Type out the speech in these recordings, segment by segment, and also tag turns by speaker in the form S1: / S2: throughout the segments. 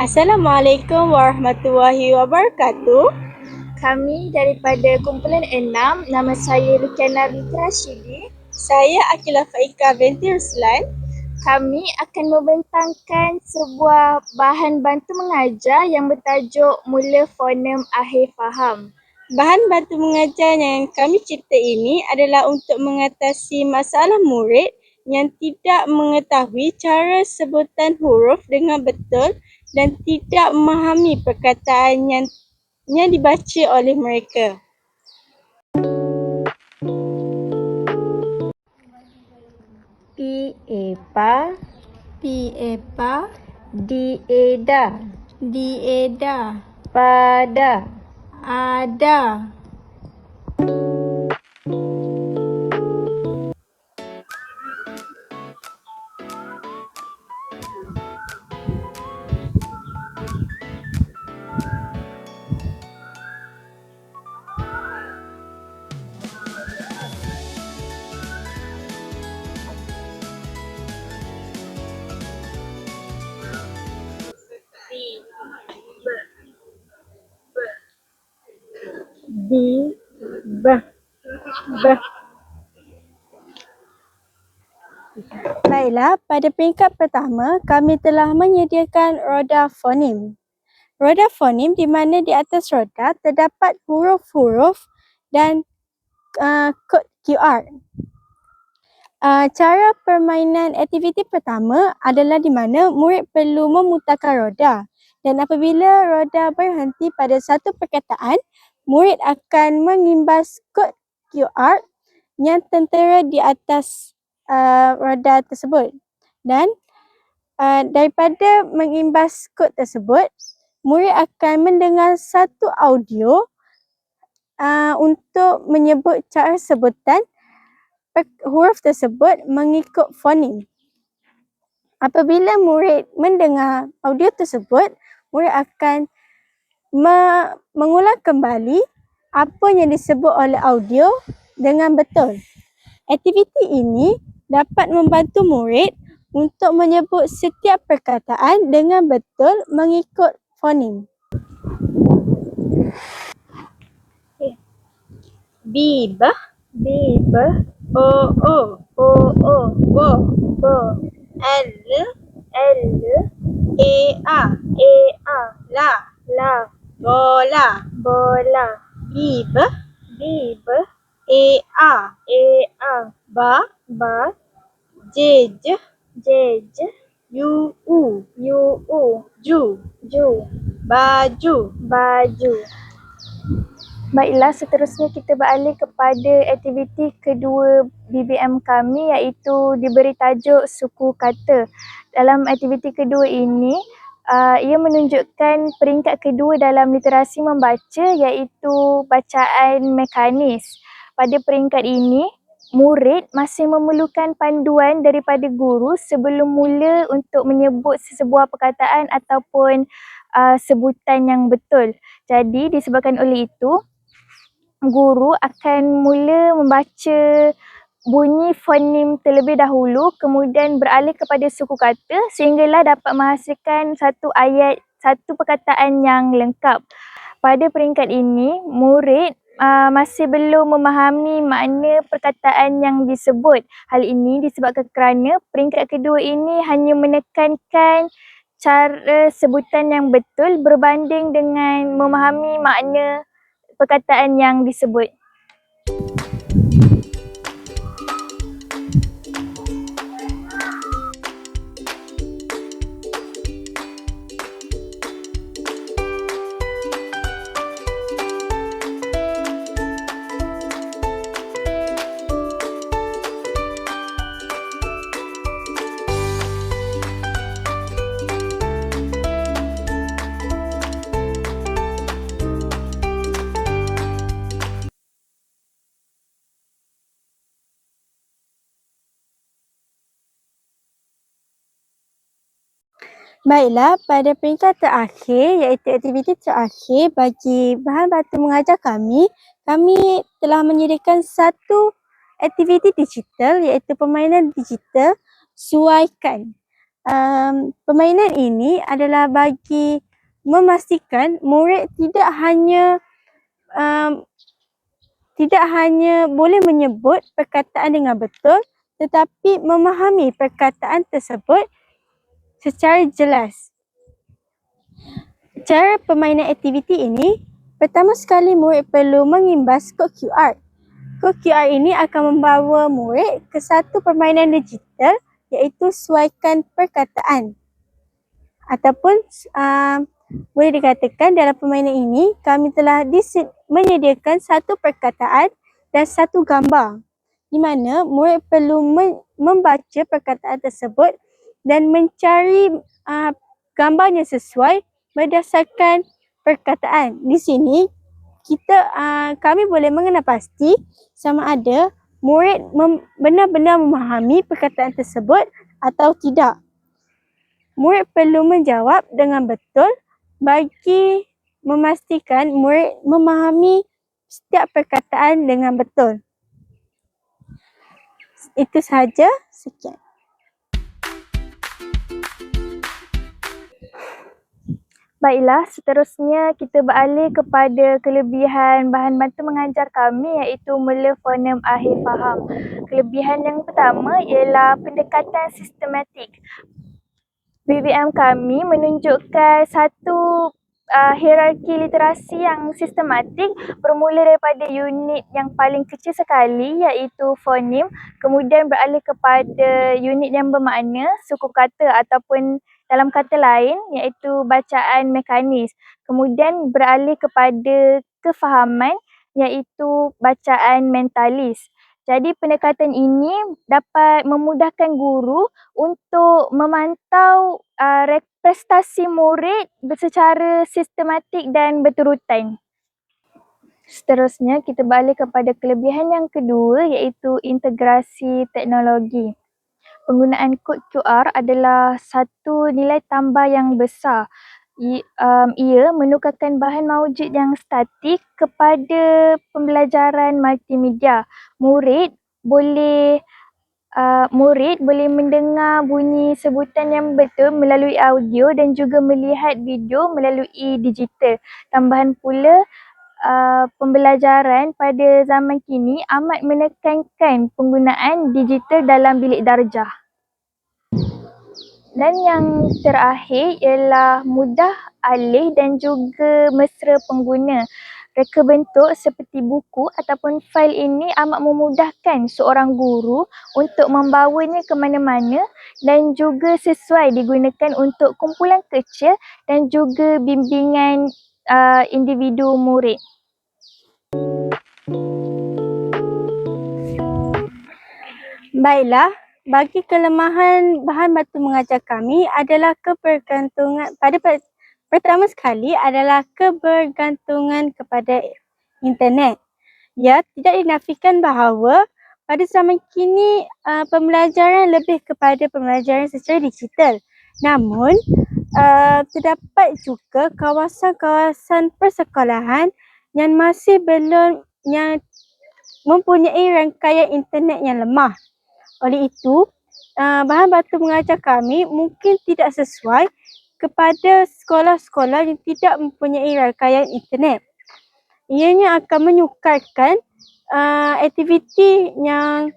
S1: Assalamualaikum warahmatullahi wabarakatuh.
S2: Kami daripada kumpulan 6, nama saya Lukiana binti Rashidi.
S1: Saya Akilah Faika binti Ruslan.
S2: Kami akan membentangkan sebuah bahan bantu mengajar yang bertajuk Mula Fonem Akhir Faham.
S1: Bahan bantu mengajar yang kami cipta ini adalah untuk mengatasi masalah murid yang tidak mengetahui cara sebutan huruf dengan betul dan tidak memahami perkataan yang dibaca oleh mereka.
S2: P-A-Pa,
S1: P-A-Pa,
S2: D-A-Da,
S1: D-A-Da,
S2: Pada,
S1: Ada. Baiklah, pada peringkat pertama, kami telah menyediakan roda fonem. Roda fonem di mana di atas roda terdapat huruf-huruf dan kod QR. Cara permainan aktiviti pertama adalah di mana murid perlu memutarkan roda dan apabila roda berhenti pada satu perkataan, murid akan mengimbas kod QR yang tertera di atas roda tersebut. Dan daripada mengimbas kod tersebut, murid akan mendengar satu audio untuk menyebut cara sebutan huruf tersebut mengikut fonem. Apabila murid mendengar audio tersebut, murid akan mengulang kembali apa yang disebut oleh audio dengan betul. Aktiviti ini dapat membantu murid untuk menyebut setiap perkataan dengan betul mengikut fonem. Bib,
S2: Bib,
S1: O,
S2: O-O,
S1: Bo,
S2: Bo,
S1: L,
S2: L,
S1: A,
S2: A-A,
S1: La,
S2: La,
S1: Bola,
S2: Bola,
S1: Bib,
S2: Bib,
S1: A,
S2: A-A,
S1: Ba,
S2: Ba,
S1: Jej,
S2: Jej,
S1: U,
S2: U-U,
S1: Ju,
S2: Ju,
S1: Baju.
S2: Baju. Baiklah, seterusnya kita beralih kepada aktiviti kedua BBM kami iaitu diberi tajuk suku kata. Dalam aktiviti kedua ini, ia menunjukkan peringkat kedua dalam literasi membaca iaitu bacaan mekanis. Pada peringkat ini, murid masih memerlukan panduan daripada guru sebelum mula untuk menyebut sesebuah perkataan ataupun sebutan yang betul. Jadi disebabkan oleh itu, guru akan mula membaca bunyi fonem terlebih dahulu kemudian beralih kepada suku kata sehinggalah dapat menghasilkan satu ayat, satu perkataan yang lengkap. Pada peringkat ini, murid masih belum memahami makna perkataan yang disebut. Hal ini disebabkan kerana peringkat kedua ini hanya menekankan cara sebutan yang betul berbanding dengan memahami makna perkataan yang disebut.
S1: Baiklah, pada peringkat terakhir iaitu aktiviti terakhir bagi bahan bantu mengajar kami telah menyediakan satu aktiviti digital iaitu permainan digital Suaikan. Permainan ini adalah bagi memastikan murid tidak hanya boleh menyebut perkataan dengan betul, tetapi memahami perkataan tersebut secara jelas. Cara permainan aktiviti ini, pertama sekali murid perlu mengimbas kod QR. Kod QR ini akan membawa murid ke satu permainan digital, iaitu suaikan perkataan. Ataupun boleh dikatakan dalam permainan ini kami telah menyediakan satu perkataan dan satu gambar, di mana murid perlu membaca perkataan tersebut dan mencari gambarnya sesuai berdasarkan perkataan. Di sini kami boleh mengenal pasti sama ada murid benar-benar memahami perkataan tersebut atau tidak. Murid perlu menjawab dengan betul bagi memastikan murid memahami setiap perkataan dengan betul. Itu sahaja. Sekian.
S2: Baiklah, seterusnya kita beralih kepada kelebihan bahan bantu mengajar kami iaitu mula fonem akhir faham. Kelebihan yang pertama ialah pendekatan sistematik. BBM kami menunjukkan satu hierarki literasi yang sistematik bermula daripada unit yang paling kecil sekali iaitu fonem, kemudian beralih kepada unit yang bermakna, suku kata ataupun dalam kata lain iaitu bacaan mekanis. Kemudian beralih kepada kefahaman iaitu bacaan mentalis. Jadi pendekatan ini dapat memudahkan guru untuk memantau prestasi murid secara sistematik dan berturutan. Seterusnya kita balik kepada kelebihan yang kedua iaitu integrasi teknologi. Penggunaan kod QR adalah satu nilai tambah yang besar. Ia menukarkan bahan maujud yang statik kepada pembelajaran multimedia. Murid boleh mendengar bunyi sebutan yang betul melalui audio dan juga melihat video melalui digital. Tambahan pula, pembelajaran pada zaman kini amat menekankan penggunaan digital dalam bilik darjah. Dan yang terakhir ialah mudah alih dan juga mesra pengguna. Reka bentuk seperti buku ataupun fail ini amat memudahkan seorang guru untuk membawanya ke mana-mana dan juga sesuai digunakan untuk kumpulan kecil dan juga bimbingan individu murid.
S1: Baiklah, bagi kelemahan bahan bantu mengajar kami adalah kebergantungan pertama sekali adalah kebergantungan kepada internet. Ya, tidak dinafikan bahawa pada zaman kini pembelajaran lebih kepada pembelajaran secara digital. Namun, terdapat juga kawasan-kawasan persekolahan yang masih belum mempunyai rangkaian internet yang lemah. Oleh itu, bahan bantu mengajar kami mungkin tidak sesuai kepada sekolah-sekolah yang tidak mempunyai rangkaian internet. Ianya akan menyukarkan aktiviti yang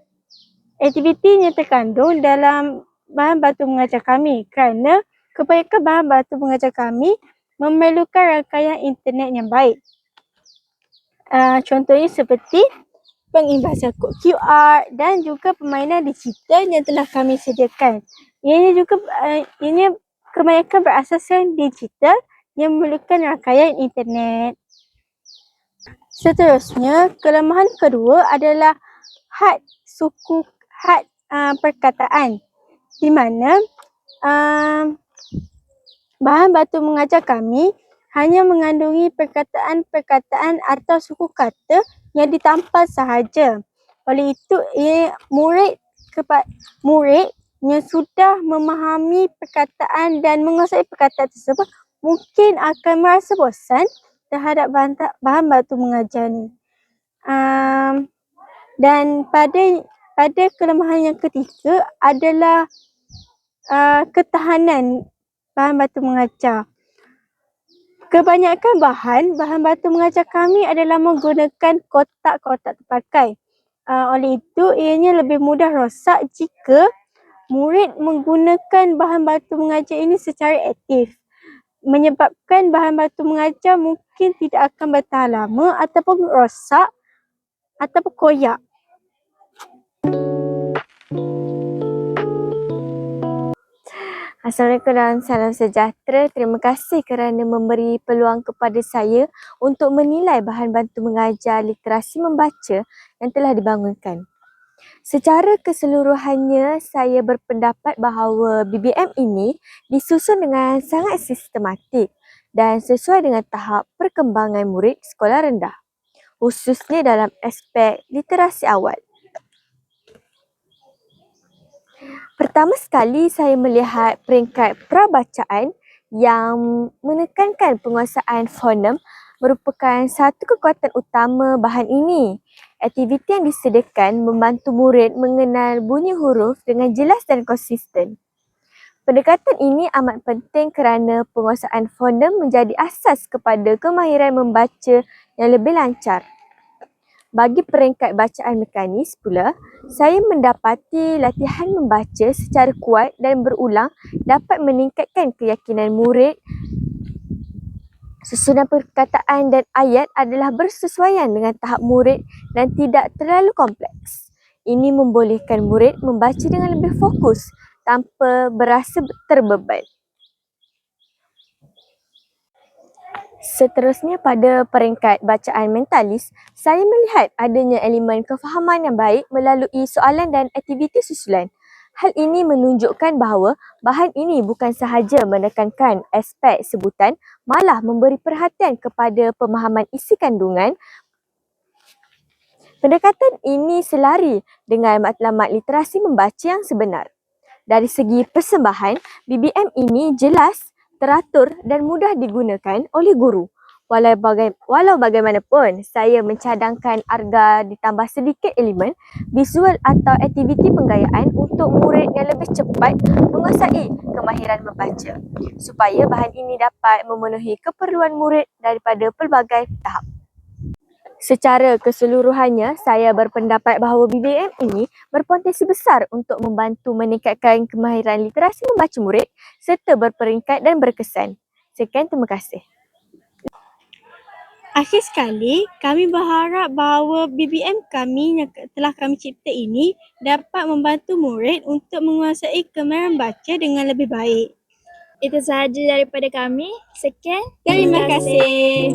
S1: terkandung dalam bahan bantu mengajar kami kerana kebanyakan bahan bantu mengajar kami memerlukan rangkaian internet yang baik. Contohnya seperti pengimbasan kod QR dan juga permainan digital yang telah kami sediakan. Ianya kebanyakan berasaskan digital yang memerlukan rangkaian internet. Seterusnya, kelemahan kedua adalah had perkataan, di mana bahan bantu mengajar kami hanya mengandungi perkataan-perkataan atau suku kata yang ditampal sahaja. Oleh itu, murid yang sudah memahami perkataan dan menguasai perkataan tersebut mungkin akan merasa bosan terhadap bahan bantu mengajar ni. Dan pada kelemahan yang ketiga adalah ketahanan bahan batu mengajar. Kebanyakan bahan batu mengajar kami adalah menggunakan kotak-kotak terpakai. Oleh itu, ianya lebih mudah rosak jika murid menggunakan bahan batu mengajar ini secara aktif. Menyebabkan bahan batu mengajar mungkin tidak akan bertahan lama ataupun rosak ataupun koyak.
S3: Assalamualaikum dan salam sejahtera. Terima kasih kerana memberi peluang kepada saya untuk menilai bahan bantu mengajar literasi membaca yang telah dibangunkan. Secara keseluruhannya, saya berpendapat bahawa BBM ini disusun dengan sangat sistematik dan sesuai dengan tahap perkembangan murid sekolah rendah, khususnya dalam aspek literasi awal. Pertama sekali, saya melihat peringkat prabacaan yang menekankan penguasaan fonem merupakan satu kekuatan utama bahan ini. Aktiviti yang disediakan membantu murid mengenal bunyi huruf dengan jelas dan konsisten. Pendekatan ini amat penting kerana penguasaan fonem menjadi asas kepada kemahiran membaca yang lebih lancar. Bagi peringkat bacaan mekanis pula, saya mendapati latihan membaca secara kuat dan berulang dapat meningkatkan keyakinan murid. Susunan perkataan dan ayat adalah bersesuaian dengan tahap murid dan tidak terlalu kompleks. Ini membolehkan murid membaca dengan lebih fokus tanpa berasa terbeban. Seterusnya, pada peringkat bacaan mentalis, saya melihat adanya elemen kefahaman yang baik melalui soalan dan aktiviti susulan. Hal ini menunjukkan bahawa bahan ini bukan sahaja menekankan aspek sebutan, malah memberi perhatian kepada pemahaman isi kandungan. Pendekatan ini selari dengan matlamat literasi membaca yang sebenar. Dari segi persembahan, BBM ini jelas, teratur dan mudah digunakan oleh guru. Walau bagaimanapun, saya mencadangkan agar ditambah sedikit elemen visual atau aktiviti penggayaan untuk murid yang lebih cepat menguasai kemahiran membaca, supaya bahan ini dapat memenuhi keperluan murid daripada pelbagai tahap. Secara keseluruhannya, saya berpendapat bahawa BBM ini berpotensi besar untuk membantu meningkatkan kemahiran literasi membaca murid serta berperingkat dan berkesan. Sekian, terima kasih.
S1: Akhir sekali, kami berharap bahawa BBM kami yang telah kami cipta ini dapat membantu murid untuk menguasai kemahiran baca dengan lebih baik.
S2: Itu sahaja daripada kami. Sekian.
S1: Terima kasih.